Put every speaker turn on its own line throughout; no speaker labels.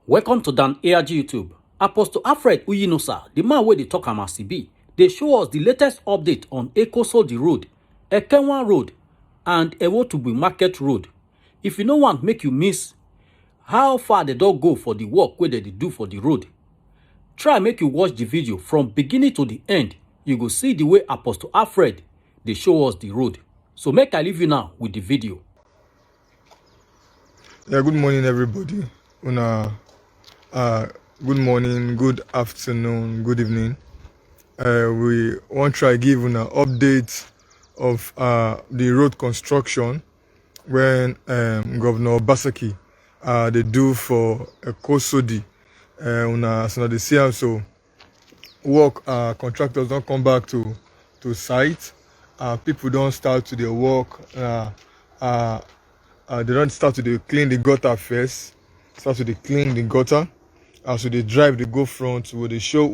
Welcome to Dan ARG YouTube. Apostle Alfred Uyinosa, the man where they talk am as e be, they show us the latest update on Ekosodi Road, Ekenwa Road, and Ewotubu Market Road. If you no want make you miss how far they don't go for the work where they do for the road, try make you watch the video from beginning to the end. You go see the way Apostle Alfred they show us the road. So make I leave you now with the video.
Yeah, good morning everybody. Good morning, good afternoon, good evening. We want to try give an update of the road construction when Governor Obaseki they do for Ekosodi. So they see also work contractors don't come back to site. People don't start to their work. They don't start to clean the gutter first. Start to clean the gutter. So they drive, they go front. Where they show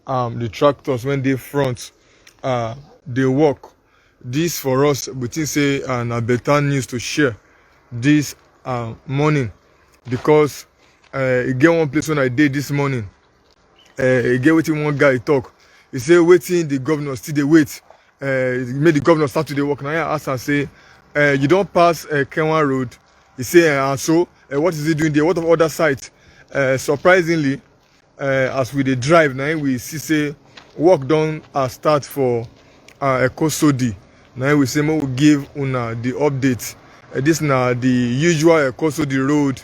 the tractors when they front, they walk. This for us, we think say a better news to share this morning, because it get one place when I did this morning. It get waiting one guy talk. He say waiting the governor still they wait. Made the governor start to the work. Now I ask and say, you don't pass Kenwa Road. He say, what is he doing there? What of other sites? Surprisingly, as we dey drive now, we see say work done start for Ekosodi. Now we say we give una the update. This na the usual Ekosodi road.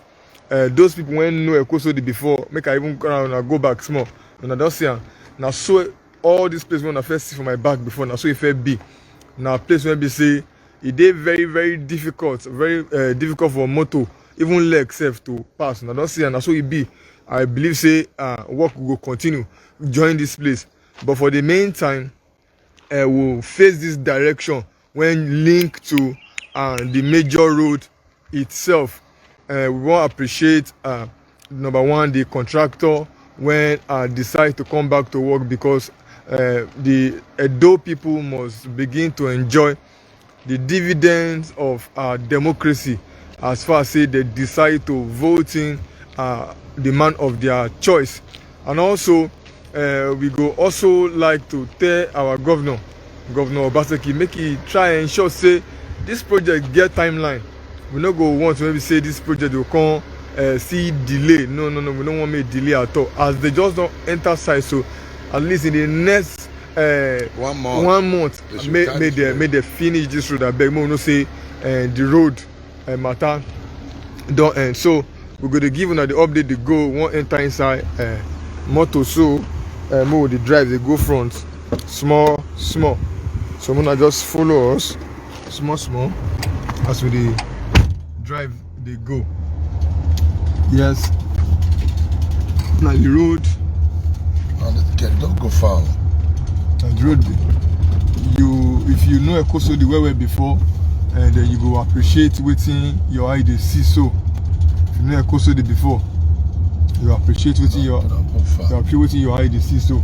Those people when know Ekosodi before, make I even go back small. And I don't see now so all this place when I first see for my back before now so if it be now place when be say it is very difficult, difficult for motor, even leg self to pass. And I don't see and so it be. I believe say work will continue join this place. But for the meantime, we'll face this direction when linked to the major road itself. We want to appreciate number one the contractor when decide to come back to work, because the Edo people must begin to enjoy the dividends of democracy, as far as say they decide to vote in the man of their choice. And also we go also like to tell our governor Obaseki, make he try and ensure say this project get timeline. We not go want to maybe say this project will come see delay. No, we don't want make delay at all, as they just don't enter site. So at least in the next 1 month may they finish this road. I beg more no say the road matter don't end. So we're going to give them the update. They go one enter inside motor, so more the drive they go front small. So I'm gonna just follow us small as we the drive they go. Yes, now the road don't go far. Now the road, if you know Ekosodi well before, and then you go appreciate waiting your eye they see. So if you know Ekosodi before, you appreciate waiting your eye they see. So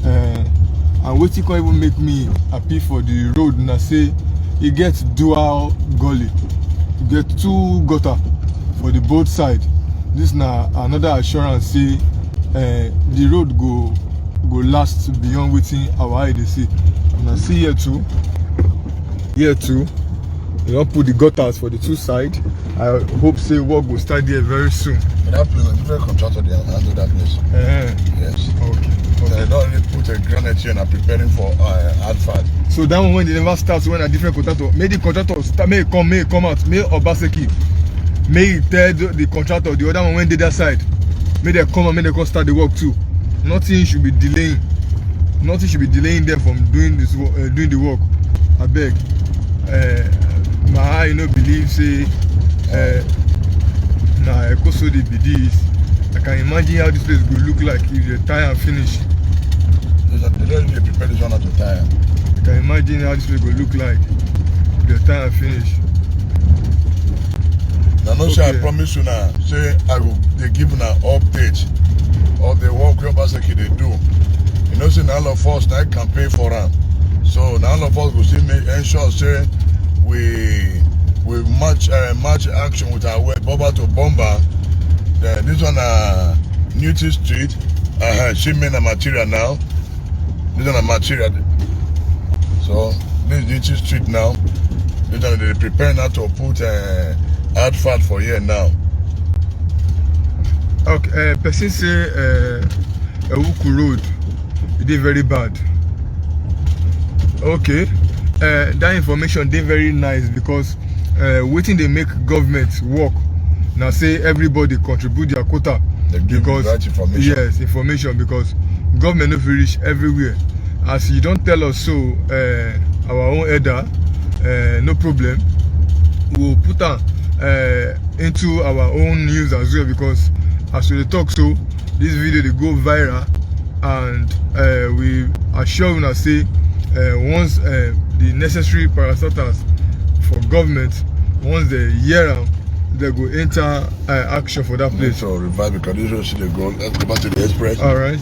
and waiting can even make me happy for the road. And I say it gets dual gully, you get two gutter for the both side. This now another assurance say the road go last beyond waiting our eye they see. And I see here too you don't put the gutters for the two sides. I hope say work will start there very soon.
That place, a different contractor they handle that place. Yes. Okay. They don't really put a granite here and are preparing for advert.
So that one when they never start, when a different contractor, may the contractor start, may come out, may Obaseki, may tell the contractor, the other one when they that side, may they come and may they come start the work too. Nothing should be delaying. Nothing should be delaying them from doing this doing the work. I beg. My eye no believe say nah Ekosodi be this. I can imagine how this place will look like if they tire and finish.
They don't really prepare this one to tire.
I can imagine how this place will look like if they tire and finish.
Now no say I promise you now, say they give an update of the work Obaseki they do. You know say now all of us now can pay for them. So now all of us will still ensure say we match action with our way bomber to bomber This one Newton Street. Shipment of material now. This one a material. So this is Newton Street now. This one they prepare now to put asphalt for here now.
Okay, person say Ewuku Road, it is very bad. Okay, that information they very nice because waiting they make government work. Now say everybody contribute their quota.
They give
because
the right information.
Yes, information because government no fit reach everywhere. As you don't tell us so, our own header, no problem. We'll put am into our own news as well because as we talk so, this video they go viral and we assure you say once the necessary parastatals for government, once they hear them, they go enter action for that place.
So revive because this is the goal. Let's go back to the express.
All right.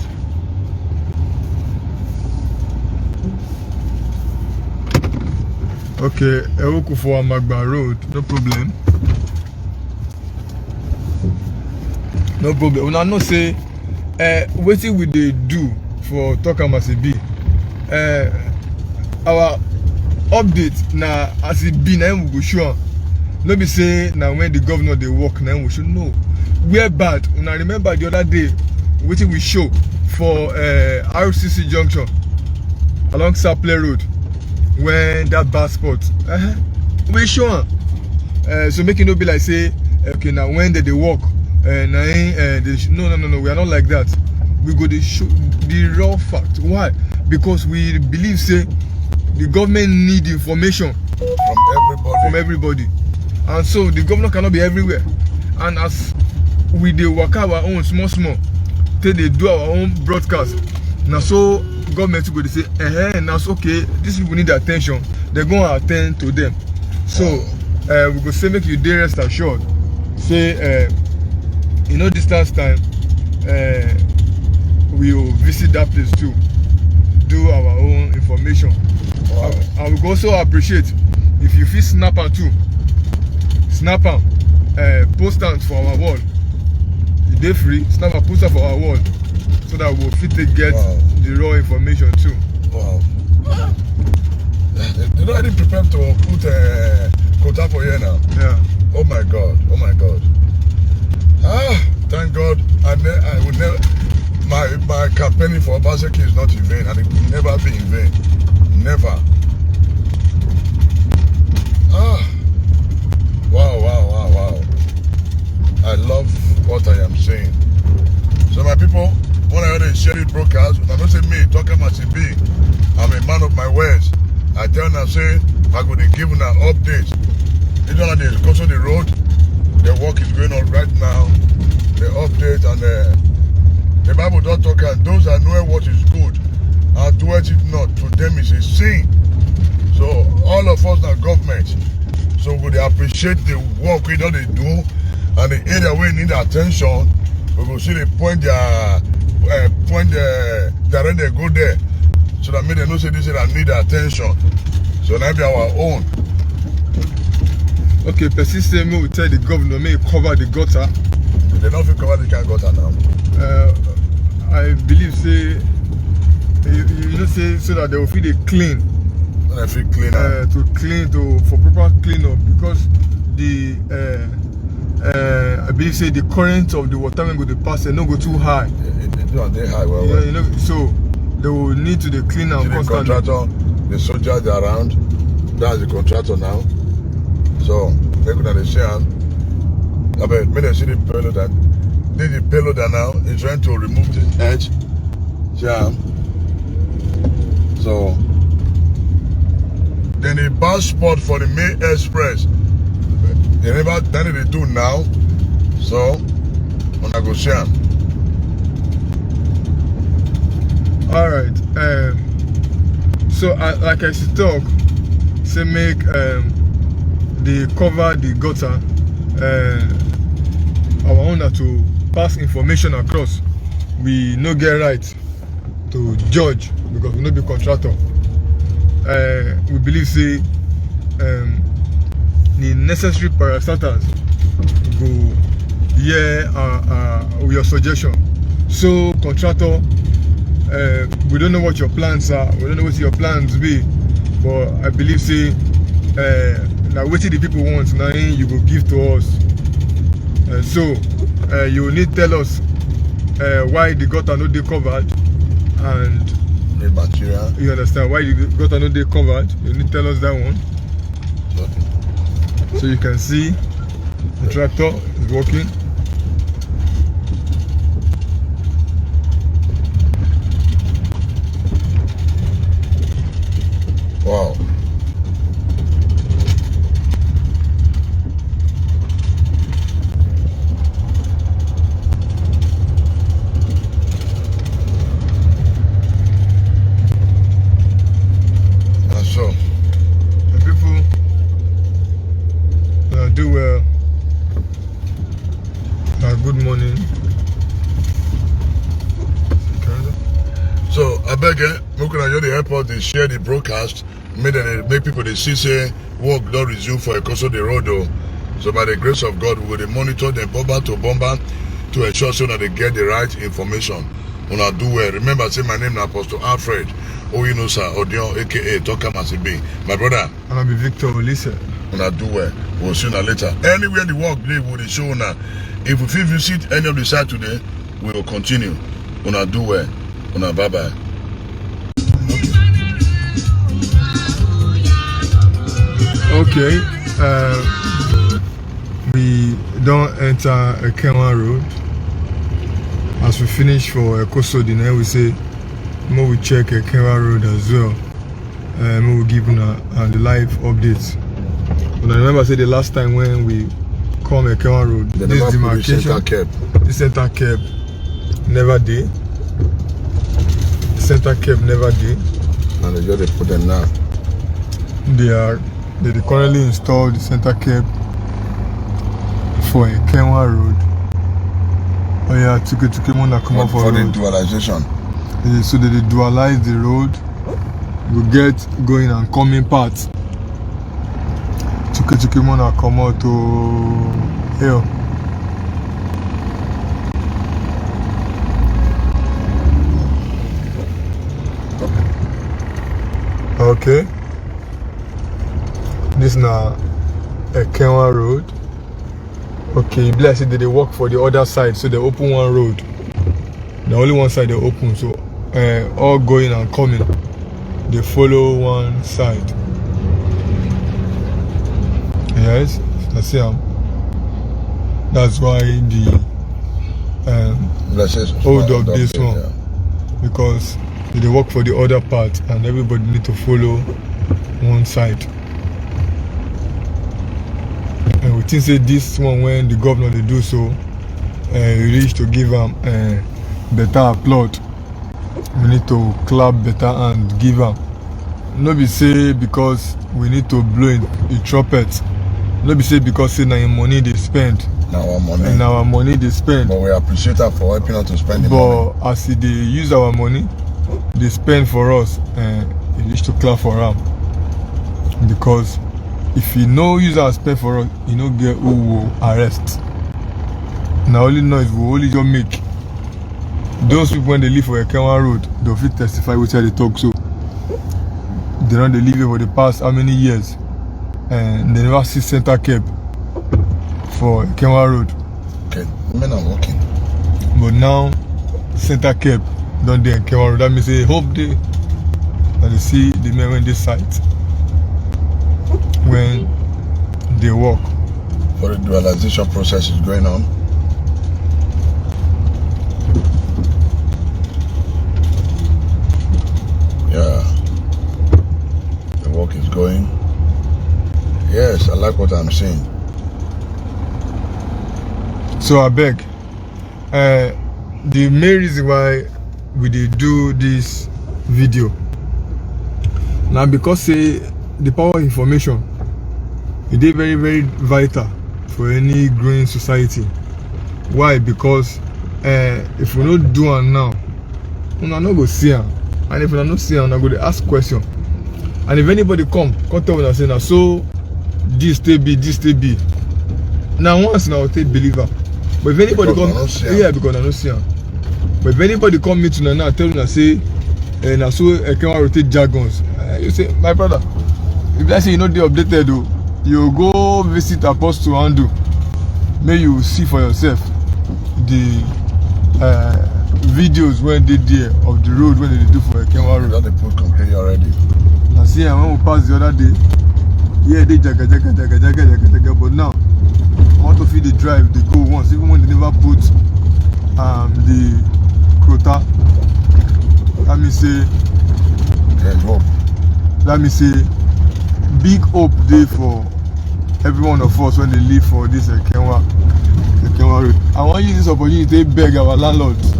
Okay, Ewuku for Amagba Road, no problem. No problem. Una know say wetin we dey do for Tokamasi B. Our update na as e be na we go show am. No be say na when the governor dey work na we should know. Where bad? Una remember the other day wetin we show for RCC junction along Saple Road when that bad spot. We show am. So make it no be like say okay now when they work. No, we are not like that. We go to show the raw fact. Why? Because we believe say the government need information from everybody, and so the governor cannot be everywhere. And as we dey work our own small, till they do our own broadcast. Now so government go to say, now so okay, these people need attention. They're going to attend to them. So we go say make you dey rest assured. Say distance time we will visit that place too, do our own information. Wow. I will also appreciate if you feel snap am too, snap am, post am for our wall. If they free, snap am, post am for our wall, so that we'll fit to get the raw information too.
Wow. They're already prepared to put quota for here now.
Yeah.
Oh my God. Thank God. I would never. My campaigning for Obaseki is not in vain, and it will never be in vain. Never. Wow. I love what I am saying. So my people, when I heard they share this broadcast, I don't say me, Tokamasi B. I'm a man of my words. I tell them, say, I go to give them an update. This one is also the road. The work is going on right now. The update and the Bible don't talk, and those that know what is good and do it not, to them is a sin. So all of us are government. So we would appreciate the work we do, and the area we need attention. We will see the point direct they go there. So that make them know say this area need attention. So that be our own.
Okay, persistent me will tell the governor may cover the gutter.
They don't feel cover the kind gutter now.
I believe say say so that they will feel they clean.
When I feel clean
for proper clean up, because the I believe say the current of the water when go to pass and not go too high.
They high well.
So they will need to clean and constantly.
The contractor, the soldier they around. That's the contractor now. So they could share. I bet when they see the payload that the payload now is trying to remove the edge. Jam. So then the bus spot for the main express. They never done it, they do now. So when I go share.
Alright. So like I should talk, say make they cover the gutter, our owner to pass information across. We no get right to judge because we no be contractor. We believe say the necessary parastatals go hear your suggestion. So contractor, we don't know what your plans are. We don't know what your plans be, but I believe say now what the people want now you will give to us. So you need to tell us why the gutter not they covered and
The material.
you understand why the gutter not they covered. You need to tell us that one.
Okay.
So you can see the tractor is working.
Wow. And so,
The people do well. Good morning.
so I beg you, look at the airport, they share the broadcast, make people they see say work don't resume for Ekoso the road though. So by the grace of God, we will monitor them bomber to bomber to ensure so that they get the right information. Una do well. Remember, say my name is Apostle Alfred Uyinosa Odion, aka Toka Masibi. My brother,
And I'll be Victor Olise.
una do well. We'll see you later. Anywhere the work live, we will show una. If we feel visit any of the site today, we will continue. Una do well. Una bye bye.
Okay. We don't enter Ekenwa Road. As we finish for Ekoso Dine, we say more we check Ekenwa Road as well. More we give the live updates. But I remember say the last time when we come Ekenwa Road,
They
this
never put the
demarcation,
center cap.
the center cap never did. The center cap never did.
And they just put them now.
They currently installed the center cap for Ekenwa Road. Oh yeah, Tuke Mona come up
For
for
the
road.
dualization.
So they dualize the road. We get going and coming parts. Tuke Mona come out to here. Okay. This na Ekenwa Road. Okay, bless it. They work for the other side, so they open one road. The only one side they open, so all going and coming, they follow one side. Yes, that's it. That's why the hold up this one, because they work for the other part, and everybody need to follow one side. And we think say this one when the governor they do so, we reach to give them better applaud. We need to clap better and give them. No be say because we need to blow in the trumpet. No be say because say na money they spend.
Our money.
And our money they spend.
But we appreciate her for helping us to spend the money.
But as they use our money, they spend for us, we need to clap for them. Because if you no use our spend for us, you no get who will arrest. Now only noise will only just make. Those people when they live for Ekenwa Road, they'll fit testify which they talk so. They don't they live here for the past how many years, and they never see center cap for Ekenwa Road.
Okay, men are working.
But now center cap don't they Ekenwa Road. That means they hope they and they see the men when they sight when they walk.
For the dualization process is going on. Yeah. The work is going. Yes, I like what I'm seeing.
So I beg, the main reason why we did do this video now because say the power of information it is very very vital for any growing society. Why? Because if we don't do it now, we not go see am, and if we not see am, we go to ask question. And if anybody come tell us say na so this they be. Now once now take believer. But if anybody
Because
come,
I don't see am.
yeah, because I don't see am. But if anybody come meet una now, tell una say, na so Ekenwa rotate jargons. You say, my brother, if I say you know they updated though, you go visit Apostle Andu. May you see for yourself the videos when they there of the road when they do for Ekenwa road.
That they put concrete already.
I see when we pass the other day, yeah, they jaga, but now I want to feel the drive, they go once, even when they never put the quota. Let me say,
There's hope.
let me say, big hope there for every one of us when they leave for this Ekenwa road. I want to use this opportunity to beg our landlords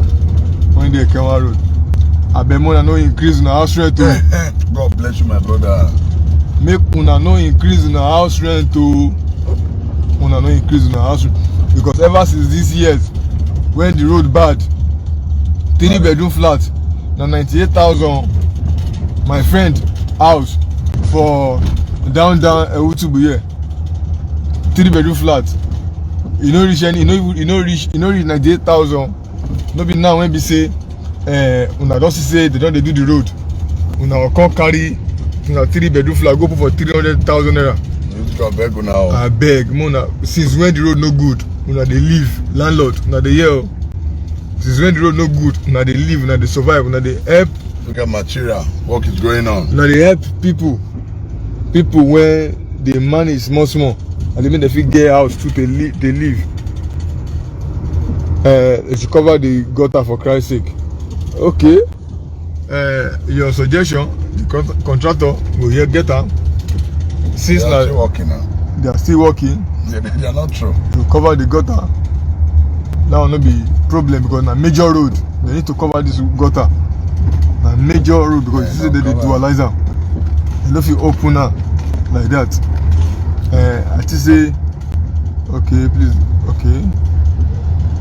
when they Ekenwa road. I bet more no increase in our house rent too.
God bless you, my brother.
Make una no increase in our house rent too. Una no increase in our house rent because ever since these years when the road bad, 3-bedroom flat na 98,000. My friend house for down Ewutubu here. 3-bedroom flat. You no reach any. You no reach 98,000. No be now when be say una don see say they don dey do the road. Una come carry una 3-bedroom flat go put for 300,000 naira.
You got beg now.
I beg, una since when the road no good, una dey live landlord, una dey hear. Since when the road no good, una dey live, una dey survive, una dey help.
Look at material. Work is going on.
Una dey help people when dey manage small, and they make them fit get house too dey live. They should cover the gutter for Christ's sake. Okay. Your suggestion, the contractor will here get am. Since
They are still working now.
they are still working,
They are not true.
to cover the gutter. That will not be problem because na major road. They need to cover this gutter. Na major road because you see they dey dualize am. They no fit open am like that. I think say, okay, please, okay,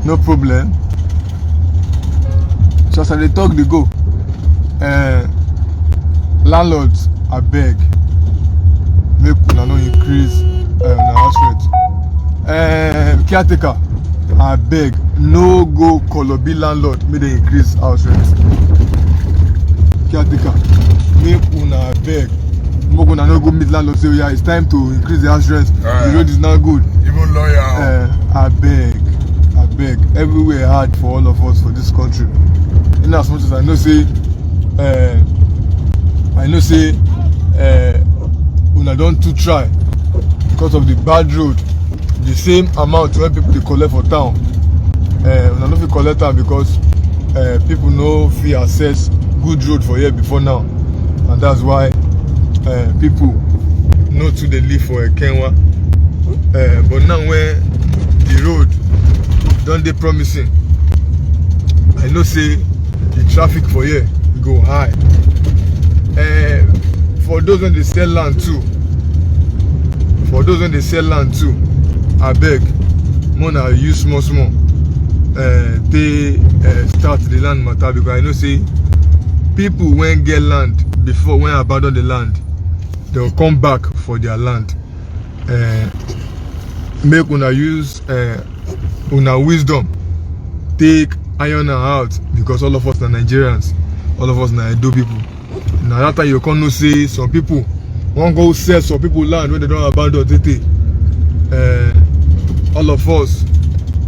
no problem. So as I dey talk, dey go. Landlords, abeg, make una no increase una house rent. Caretaker, abeg, no go kolobi landlord make dem increase house rent. Caretaker, make una abeg, make una no go meet landlord say, yeah, it's time to increase the house rent. The road is not good.
Even lawyer.
Abeg, everywhere hard for all of us for this country. In as much as I know say, una don too try because of the bad road. The same amount when people dey collect for town, una no fit collect am because people no fit access good road for here before now, and that's why people no too dey live for Ekenwa. But now when the road don dey promising, I know say the traffic for here go high. For those when they sell land too, abeg, mona use small they start the land matter because I know say people when get land before when abandon the land, they will come back for their land. Make una use una wisdom, take iron out because all of us are Nigerians, all of us are Edo people. Now that time you can't know say some people won't go sell some people land when they don't abandon it. All of us,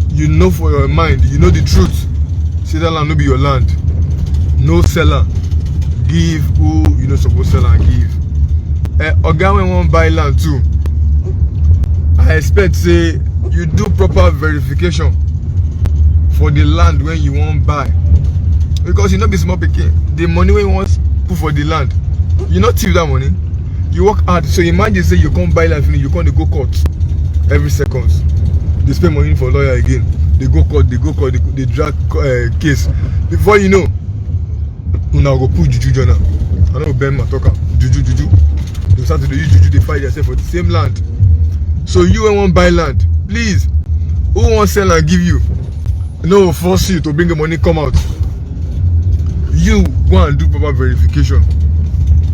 you know for your mind, you know the truth. Say that land no be your land. No seller. Give who you know supposed to sell and give. Oga when won't buy land too, I expect say you do proper verification for the land when you won't buy. Because you know be small pikin. The money when you want put for the land, you not thief that money. You work hard. So imagine say you can't buy land finish, you can't go court every second. They spend money for lawyer again. They go court, they drag case. Before you know, you now go put juju journal. I know Ben Matoka, juju. They start to use juju, they fight themselves for the same land. So you when want buy land, please, who wants sell and give you? No force you to bring the money come out. You go and do proper verification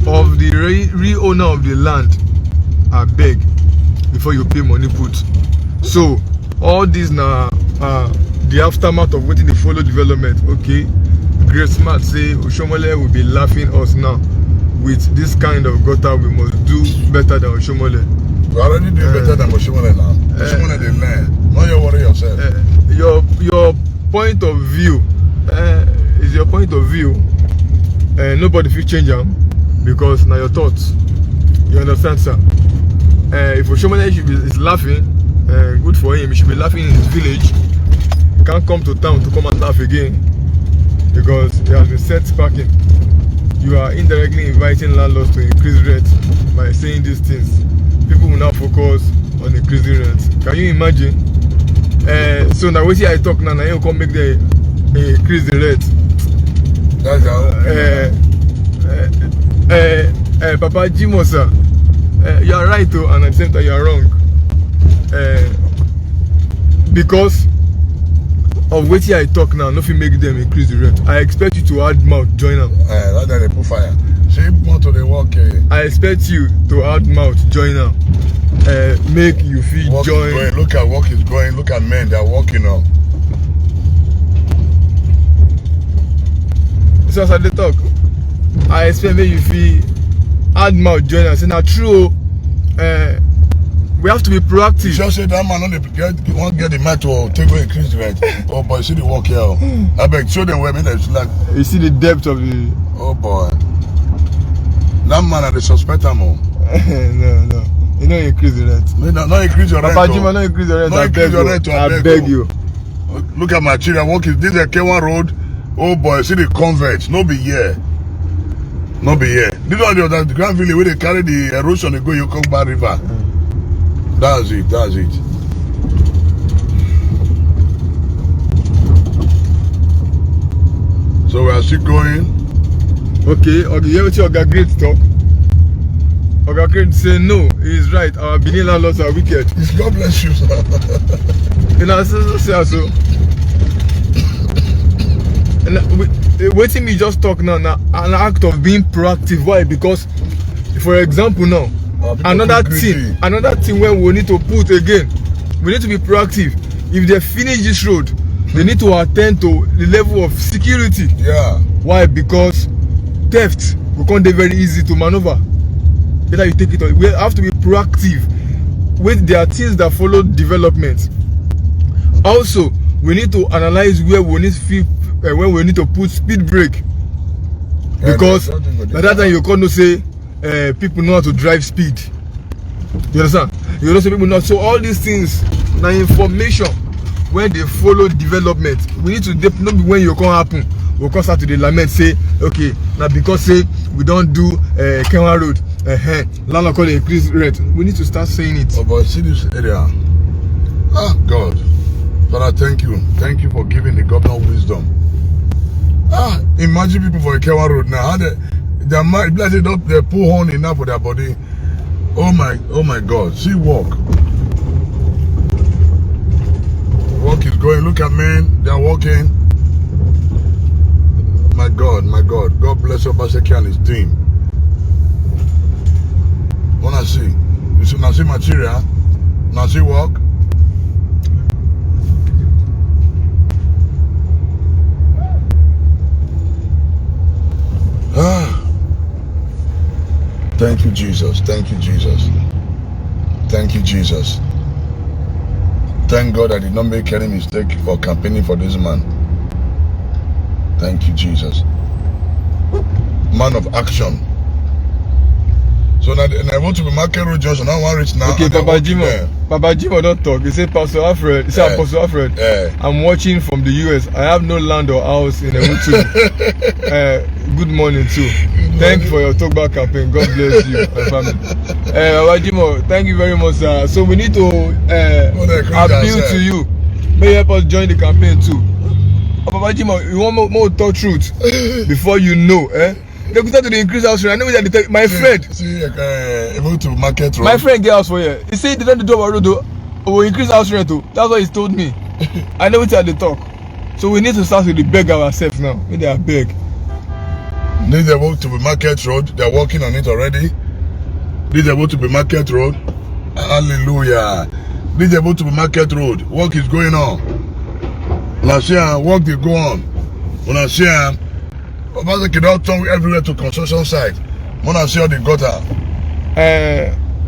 of the real owner of the land. I beg before you pay money put. So all these now the aftermath of waiting the follow development. Okay, Grace Smart say Oshomole will be laughing us now. With this kind of gutter, we must do better than Oshomole.
We already do better than Oshomole now. Oshomole they learn. Not you worry yourself.
Your point of view is your point of view. Nobody will change them because now your thoughts. You understand, sir? If Oshomole is laughing, good for him. He should be laughing in his village. He can't come to town to come and laugh again because he has been set packing. You are indirectly inviting landlords to increase rent by saying these things. People will now focus on increasing rent. Can you imagine? So now we see I talk now, you come make the increase the rent.
That's how.
Papa Jimo, sir, you are right though, and at the same time you are wrong. Because of what I talk now, nothing make them increase the rent. I expect you to add mouth, join them.
That's how they put fire. Say more to the work.
I expect you to add mouth, join them. Make you feel
Work
join.
is going. Look at work is going. Look at men, they are working on.
So as I dey talk, I expect make you feel add mouth, join them. Say now true. We have to be proactive.
You just say that man won't get the man to take away increase the rent. Oh boy, see the work here. I beg, show them where they like.
You see the depth of the.
Oh boy. That man at the suspect him.
No. You don't increase the rent.
No increase your rent.
Papa Jima, don't increase the rent.
No increase your rent.
I beg you.
Look at my children working. This is a K1 road. Oh boy, see the convert. No be here. No be here. This one the Grand Village where they carry the erosion and go Yokogba River. That's it. That's it. So we are still going.
Okay, you hear what Oga Great talk? Oga Great say no, he is right. Our Benin landlords are wicked.
God bless you, sir.
You know, so. And waiting me just talk now, an act of being proactive. Why? Because, for example, now. Another thing where we need to put again, we need to be proactive. If they finish this road, they need to attend to the level of security.
Yeah.
Why? Because theft will come there very easy to maneuver. Better you take it on. We have to be proactive. There are things that follow development. Also, we need to analyze where we need to put speed brake. Because by that time you can't say people know how to drive speed. You understand? You know, some people know. So all these things now information when they follow development. We need to not be when you can't happen. We can't start to the lament say, okay, now because say we don't do Kenwa Road, landlord call increase rent. We need to start saying it.
Oh boy, see this area. Ah God. Father, thank you. Thank you for giving the governor wisdom. Ah, imagine people for a Kenwa Road now. How they blessed up, they pull horn enough for their body. Oh my God. See walk. Walk is going. Look at men, they are walking. My God, my God. God bless Obaseki and his team. Wanna see? You see now see material? Now see walk? Ah. Thank you, Jesus. Thank you, Jesus. Thank you, Jesus. Thank God I did not make any mistake for campaigning for this man. Thank you, Jesus. Man of action. So now I want to be Market Road Johnson. I want to reach now.
Okay, Papa Jimo don't talk. He said, Pastor Alfred. He said, Apostle Alfred. I'm watching from the US. I have no land or house in Ewutu. Good morning too. Thank you for your talk back campaign. God bless you, my family. Papa Jimo, thank you very much, sir. So we need to appeal to you. May you help us join the campaign too. Papa Jimo, you want more talk truth before you know, They go start to increase house rent. I know that my friend.
Able to Market Road.
My friend get house for here. He said they don't do our road though. Will increase house rent too. That's what he told me. I know what they talk. So we need to start to beg ourselves now. Maybe they are beg.
Need the work to be Market Road. They are working on it already. Need the work to be Market Road. Hallelujah. Need the work to be Market Road. Work is going on. When I see work they go on. When I see Obaseki don't turn everywhere to construction site. When I see how they gutter.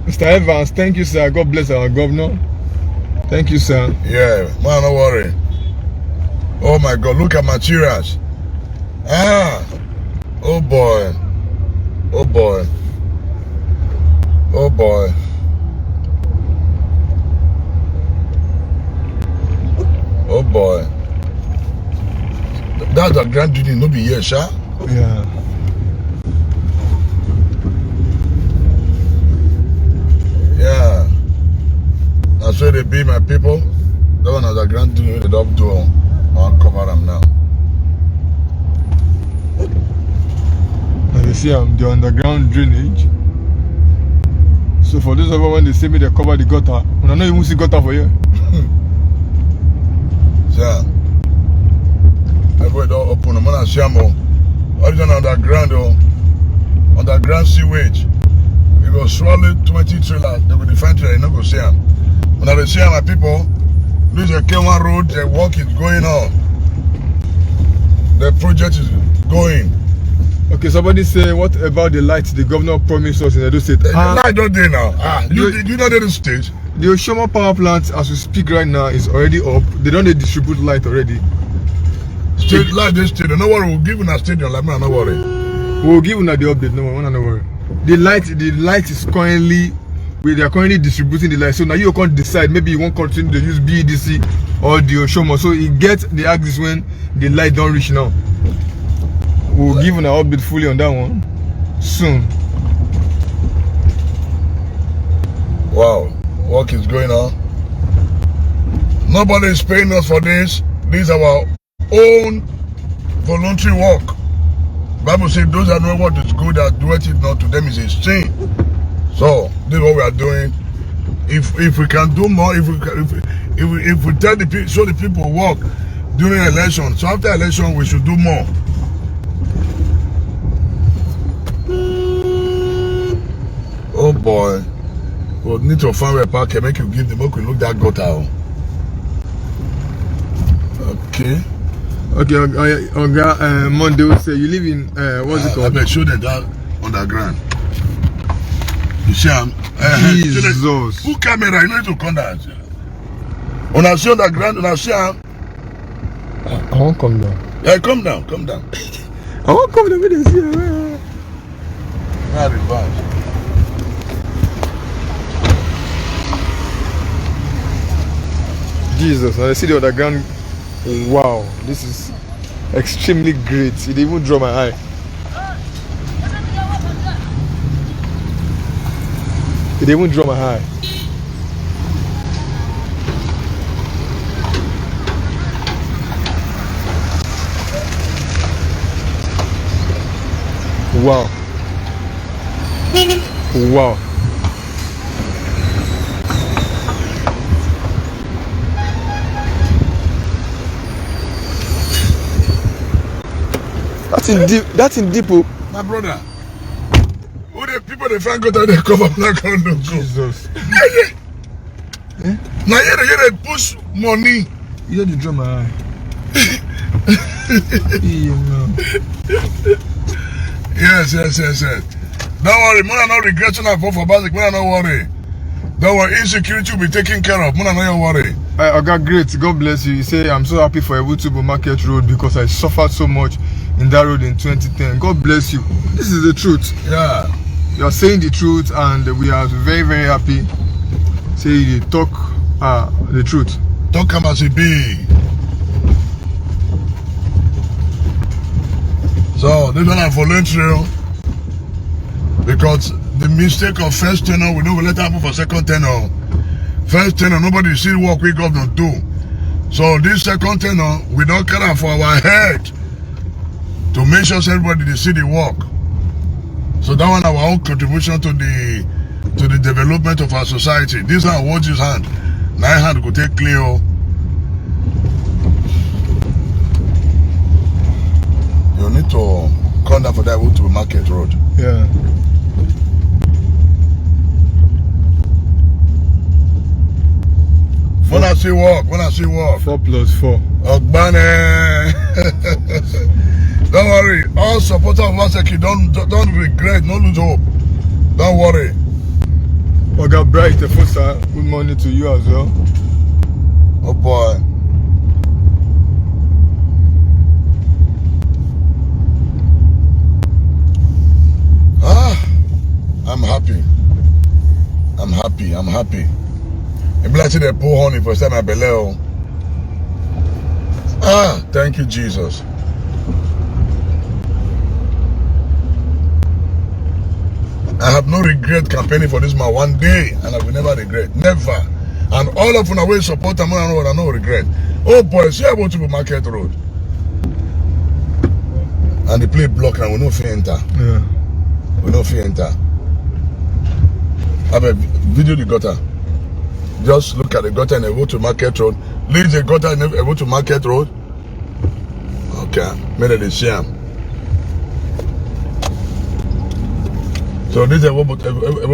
Mr. Evans, thank you, sir. God bless our governor. Thank you, sir.
Yeah, man, don't worry. Oh my God, look at materials. Oh boy. Oh boy. Oh boy. Oh boy. That's a grand duty, no be here, sha.
Yeah.
Yeah. That's where they be, my people. That one has a grand duty, they don't do. I'll cover them now.
And you see, the underground drainage. So for those of us when they say me they cover the gutter, when I know you won't see gutter for you.
Yeah. Everywhere don't open. I'm gonna see them all. Original underground, underground sewage. You go swallow 20 trailers. They will define trailer. You not go see them. When I see them, my people, this is a K1 road. The work is going on. The project is going.
Okay, somebody say, what about the lights the governor promised us in Edo State?
The light don't there now. You know the stage.
The Oshoma power plant, as we speak right now, is already up. They don't distribute light already.
State light, this state. No worry, we'll give you a stadium. Like me, no worry.
We'll give you the update. No worry. The light is currently, they are currently distributing the light. So now you can't decide. Maybe you won't continue to use BEDC or the Oshoma. So you get the axis when the light don't reach now. We'll give you an update fully on that one soon.
Wow, work is going on. Nobody is paying us for this. This is our own voluntary work. Bible says those that know what is good and do it not to them is a sin. So this is what we are doing. If we can do more, if we tell the people, show the people work during election. So after election we should do more. Oh boy. We'll need to find a park and make you give the book. We look that gutter. Okay.
Okay, Monday will say you live in what's it called?
I show them that underground. You see him?
Jesus.
Who camera? You need to come down. When I see underground, when I see him.
I won't come down.
Yeah, come down.
I won't come down with this here.
Not reverse.
Jesus, I see the underground. Wow, this is extremely great. It even draw my eye. It even draw my eye. Wow. Wow. That's in deep.
My brother. Who the people they find got they cover black on them?
Jesus.
Yeah. Now you they push money.
You had to draw my eye.
Yes. Don't worry, Mona not regretting our vote for Basic. Mona not worry. Don't worry, insecurity will be taken care of. Mona not worry.
Okay, great. God bless you. You say I'm so happy for Ewutubu Market Road because I suffered so much in that road in 2010. God bless you. This is the truth.
Yeah.
You are saying the truth, and we are very, very happy. Say you talk the truth.
Talk as it be. So this one are voluntary because the mistake of first tenor we don't let happen for second tenor. First tenor nobody see work we governor do. So this second tenor we don't care for our head to make sure everybody they see the work. So that one our own contribution to the development of our society. This one watch his hand. Now hand go take clear. You need to come down for that road to Market Road.
Yeah.
When I see work.
4 plus 4.
Ogbane. Don't worry. All supporters of Obaseki, don't regret, don't lose hope. Don't worry.
Oga Bright, sir, good morning to you as well.
Oh boy. I'm happy. I'm glad they pour honey for Sana Beleo. Thank you, Jesus. I have no regret campaigning for this man one day, and I will never regret. Never. And all of them will support him, I no regret. Oh boy, see about to Market Road. And the play block and we no fear enter.
Yeah.
We no fear enter. I have a video the gutter. Just look at the gutter and go to Market Road. Leave the gutter and go to Market Road. Okay, made it shame. So this is about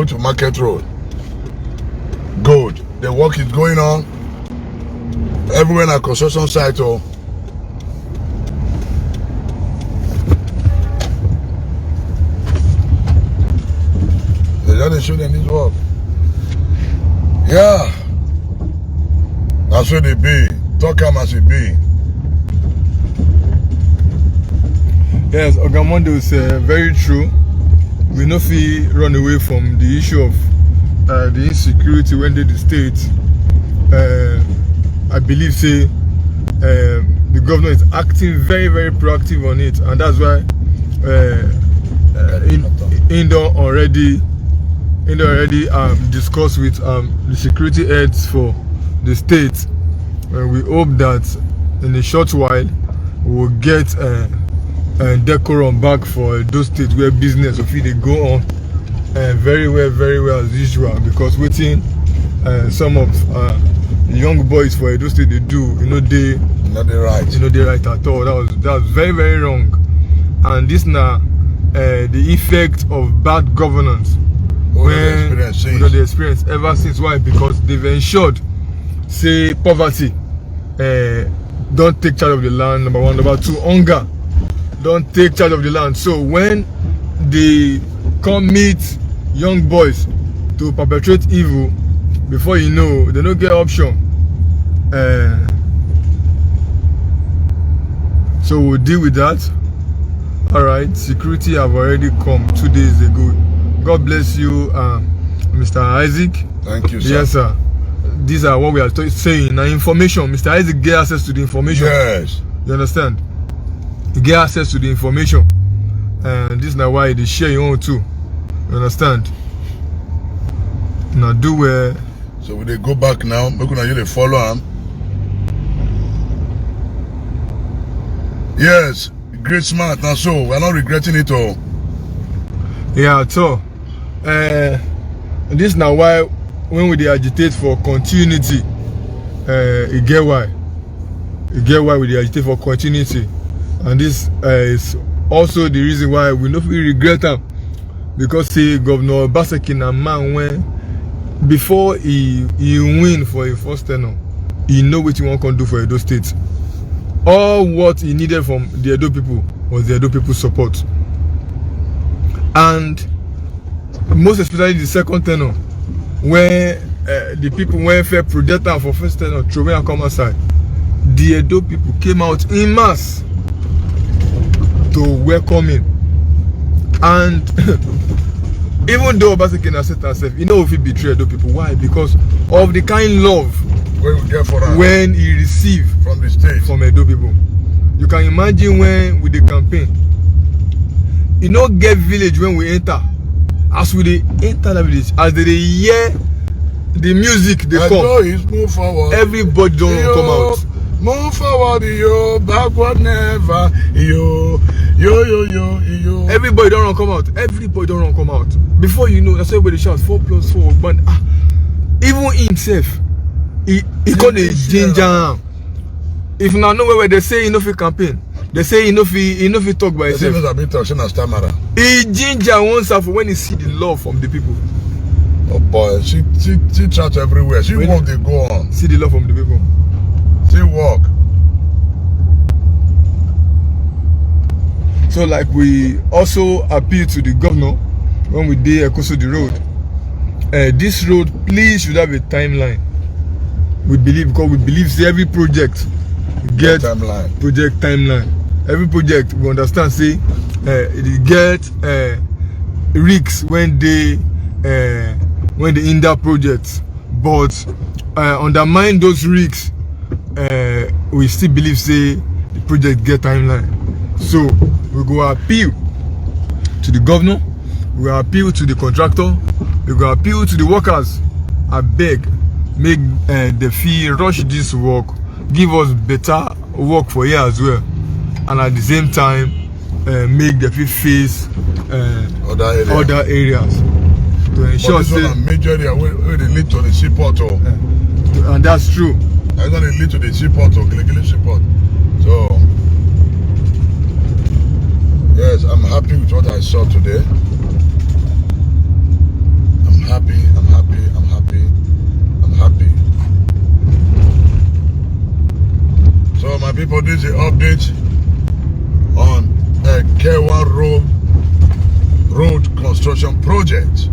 to Market Road. Good. The work is going on. Everywhere in a construction site. Oh. They just show them this work. Yeah. That's where they be. Talk them as it be.
Yes, Ogamondo is very true. We no fit run away from the issue of the insecurity when they the state. I believe say the governor is acting very, very proactive on it, and that's why Indo already discussed with the security heads for the state. We hope that in a short while we will get decorum back for those states where business of it they go on very well as usual, because waiting some of the young boys for Edo State they do, they
not the right.
They right at all. That was very, very wrong. And this now the effect of bad governance when the experience ever since. Why? Because they've ensured say poverty don't take charge of the land, number one. Number two, hunger don't take charge of the land. So when they come meet young boys to perpetrate evil, before you know, they don't get option. So we'll deal with that. Alright, security have already come 2 days ago. God bless you, Mr. Isaac.
Thank you, sir.
Yes, sir. These are what we are saying. Now, information. Mr. Isaac get access to the information.
Yes.
You understand? You get access to the information. And this is now why they share your own too. You understand? Now do where.
So will they go back now? We're gonna follow him. Yes, great smart. Now so we're not regretting it all.
Yeah, so this is now why when we agitate for continuity, you get why. You get why we agitate for continuity. And this is also the reason why we don't regret them, because see Governor Obaseki na man when before he win for a first tenure, he know what he want to do for Edo State. All what he needed from the Edo people was the Edo people support, and most especially the second tenure, when the people went fair project for first tenure, throw and come outside, the Edo people came out in mass to welcome him. And even though Obaseki has said herself, if he betrayed Edo people. Why? Because of the kind love when he received
from the state,
from Edo people. You can imagine when with the campaign, get village when we enter. As we enter the village, as they hear the music, they come.
Move forward.
Everybody don't come out.
Move forward, yo, backward never, yo.
Everybody don't come out. Everybody don't come out. Before you know, that's why everybody shout 4+4. But even himself, he got a ginger. If now know where they say enough campaign, they say enough talk by himself. He ginger oneself when he see the love from the people.
Oh boy, she chat everywhere. She walk, they go on.
See the love from the people.
She walk.
So like we also appeal to the governor when we did Ekoso the road. This road, please should have a timeline. We believe, because we believe say every project get
timeline.
Project timeline. Every project we understand say it get risks when they in that project, but undermine those risks. We still believe say the project get timeline. So we go appeal to the governor, we go appeal to the contractor, we go appeal to the workers. I beg, make the fee rush this work, give us better work for here as well, and at the same time make the fee face other areas to ensure
but this one a major area where they lead to the seaport.
And that's true.
That's going to lead to the seaport or Kilekile seaport. So yes, I'm happy with what I saw today. I'm happy. So my people, this is the update on the K1 road construction project.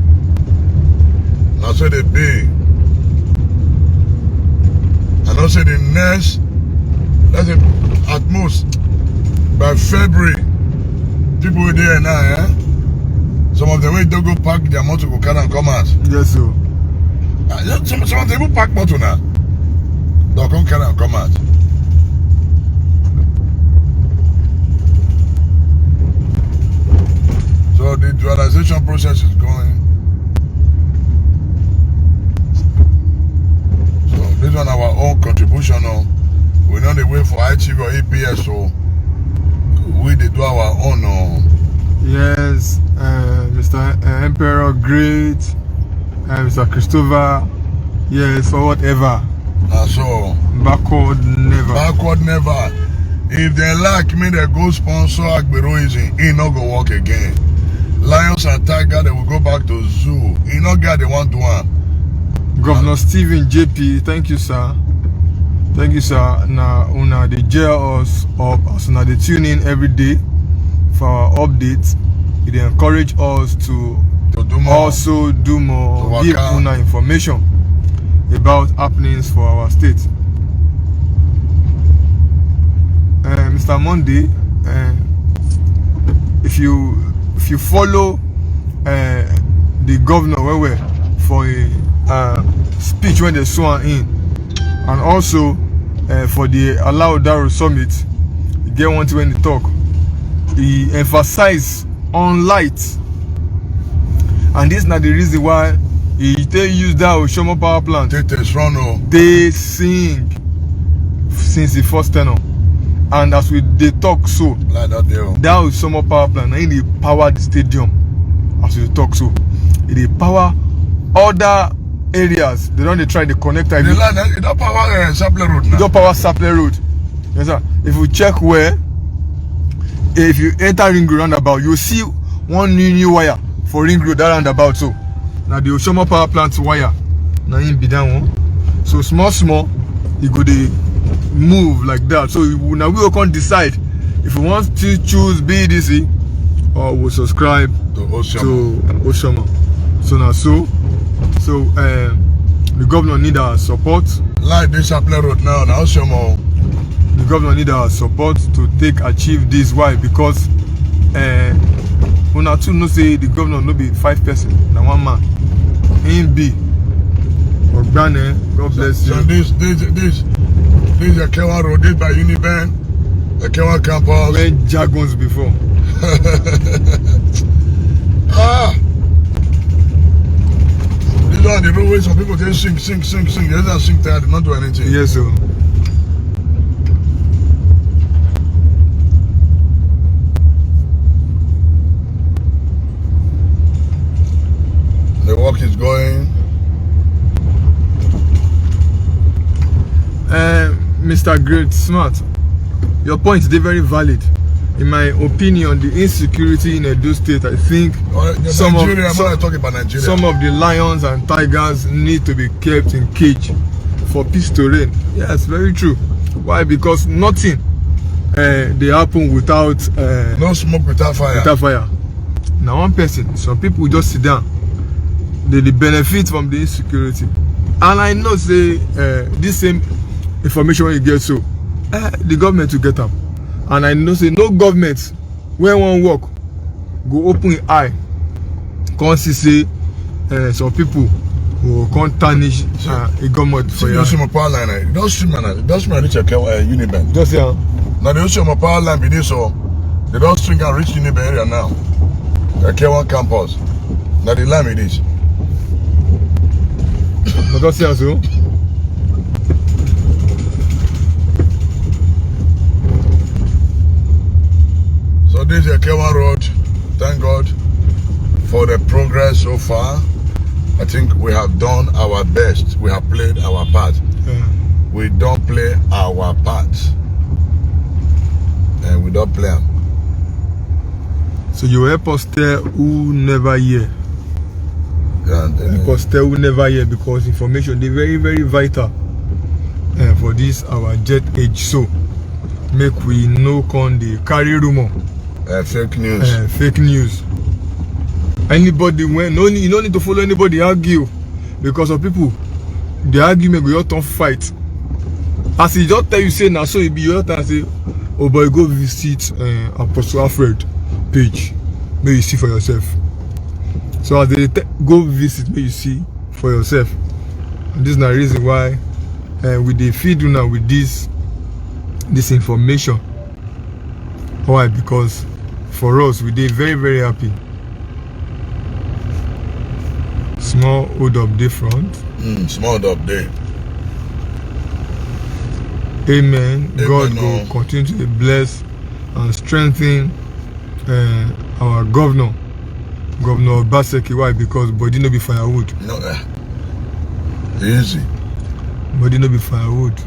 Now say they be. And also the next, let's say at most by February, people were there now, some of them will don't go park their motor, go carry and come out.
Yes, sir.
Some of them will park motor now. They'll come carry and come out. So the dualization process is going. So this one our own contribution. We're not wait for ITV or EPS, so we they do our own.
Yes, Mr. Emperor Great, Mr. Christopher, yes, or whatever.
So
Backward never.
Backward never. If they like me, they go sponsor Agberoism. He not go work again. Lions and Tiger, they will go back to zoo. He not get the one to one.
Governor Stephen JP, thank you, sir. Thank you, sir. Now, una they jail us up, so now they tune in every day for our updates. They encourage us to
do more.
Also do more, give una information about happenings for our state. Mr. Monday, if you follow the governor where for a speech when they sworn in, and also for the Alao Daro summit, you get one thing when they talk, he emphasized on light, and this is not the reason why they use that Oshomo power plant. They sing since the first tenor. And as they talk so,
like that
Oshomo power plant, and they power the stadium. As we talk so, they power other areas. They don't try to connect.
They don't power Sapler Road now.
They don't power Sapler Road. Yes, sir. If you check where, if you enter Ring Road roundabout, you see one new wire for Ring Road that roundabout. So now the Oshomo power plant wire, now in be down one. So small, you go the move like that. So now we can decide if we want to choose BDC or we'll subscribe
to Oshomo.
So now so the governor need our support.
Like this Sapler Road now Oshomo.
The governor need our support to achieve this. Why? Because una too know say the governor no be 5 person, na 1 man. In B. Ogbane, God bless you.
So this is a K1 Road, this by Uniben, the K1 campus.
When jargons before.
This one the road where some people just sing. They don't sing tired, they not do anything.
Yes, sir.
The work is going.
Mr. Great Smart, your point is very valid. in my opinion, the insecurity in Edo State, I think some of the lions and tigers need to be kept in cage for peace to reign. Yes, very true. Why? Because nothing they happen without
no smoke without fire.
Now one person, some people just sit down. They benefit from the insecurity, and I know say this same information when you get so the government will get them. And I know say no government when one work go open your eye, can't see say some people who can't tarnish a government for you.
Don't see my power line. Don't see my reach a Unibank.
Just yeah.
Now they see my power line be this, so they don't string and reach Unibank area now. The K1 campus. Now the line it is.
But don't see also.
So this is a K1 road. Thank God for the progress so far. I think we have done our best. We have played our part.
Yeah.
We don't play our part. And we don't play them.
So you help us tell who never hear.
And,
Help us tell who never hear, because information is very, very vital for this our jet age. So make we know con the carry rumor.
fake news.
Fake news. Anybody when you don't need to follow anybody argue, because of people the argument go your turn fight. As he just tell you say now, so it be your turn say, oh boy, go visit Apostle Alfred page, may you see for yourself. So as they go visit, may you see for yourself. And this is the reason why we dey feed you now with this information. Why? Because for us, we dey very, very happy. Small hold up day front.
Small up there.
Amen. God will continue to bless and strengthen our governor Obaseki. Why? Because body no be firewood.
No, easy.
Body no be firewood.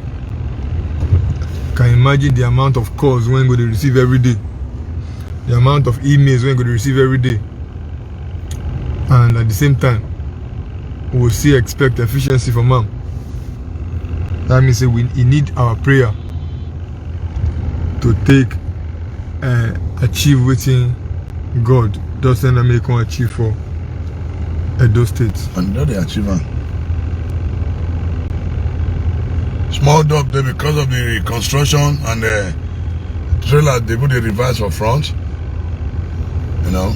Can you imagine the amount of calls when go to receive every day? The amount of emails when go to receive every day. And at the same time, we will still expect efficiency from him. That means we need our prayer to take achieve within God doesn't American achieve for Edo State.
And now they achieve it. Small dog there because of the construction and the trailer they put the reverse for front. You know.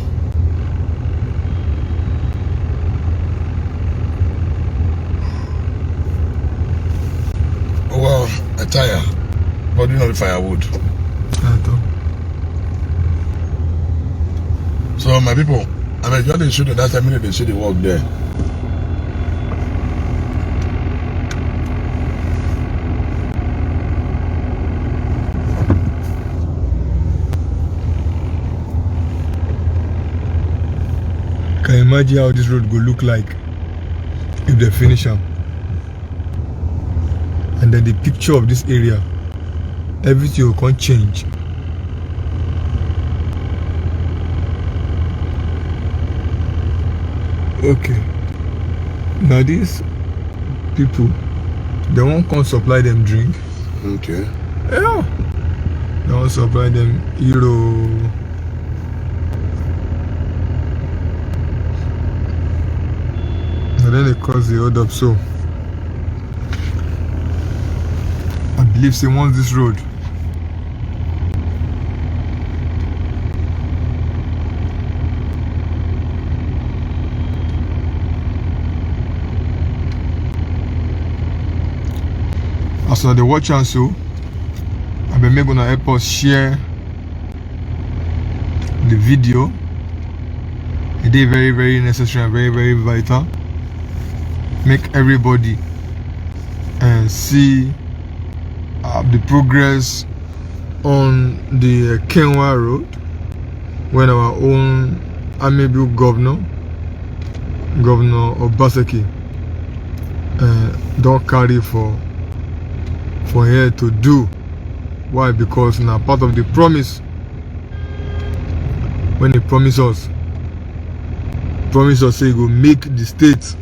Well, a tire, but you know the firewood. So my people, I mean, you shoot at that time they see the work there.
Can you imagine how this road will look like if they finish them? And then the picture of this area, everything will come change. Okay. Now these people, they won't come supply them drink.
Okay.
Yeah. They won't supply them hero. And then they cause the hold up. So I believe she wants this road. As for the watch and so, I been gonna help us share the video. It is very, very necessary and very, very vital. Make everybody see the progress on the Kenwa Road when our own amiable Governor Obaseki don't carry for here to do. Why? Because now part of the promise when he promise us say he go make the state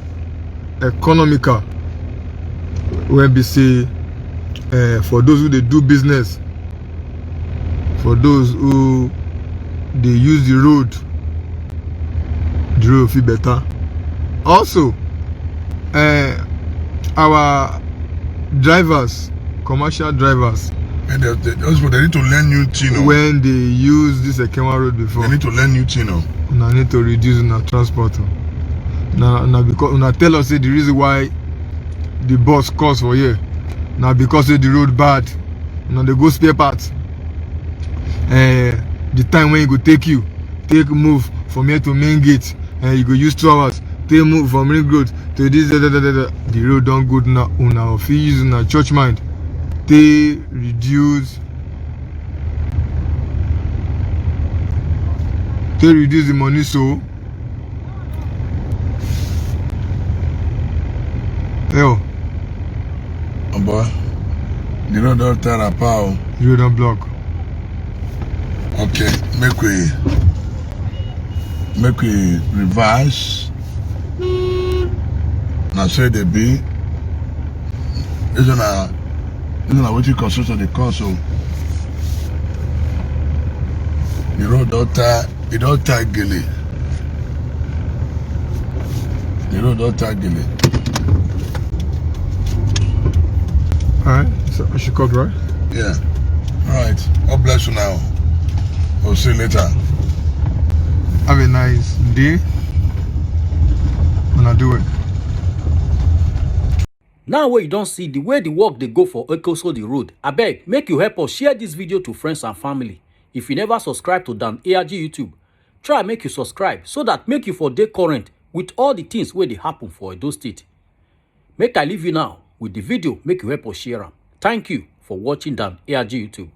economical, when we say for those who they do business, for those who they use the road feel better. Also, our drivers, commercial drivers,
and they need to learn new thing.
When they use this Ekenwa road before,
they need to learn new thing.
Una need to reduce our transport. Now because una tell us say the reason why the bus cost for here, now because the road bad, now they go spare parts. The time when it go take move from here to main gate, and you go use 2 hours. Take move from ring road to this. The road don't good now. Una fit use una church mind. They reduce the money, so yo.
Oh boy, the road don't tear apart.
The road don't block.
Okay, make we revise. Now say they be. Isn't what you construction the cost, so the road don't tie gilly. The road don't tie gilly.
Alright, so I should cut, right?
Yeah. Alright. God bless you now. We'll see you later.
Have a nice day. And I do it.
Now wey you don't see the way the work they go for Ekosol the road, abeg make you help us share this video to friends and family. If you never subscribe to Dan ARG YouTube, try make you subscribe so that make you for dey current with all the things where they happen for Edo State. Make I leave you now with the video, make you help us share am. Thank you for watching Dan ARG YouTube.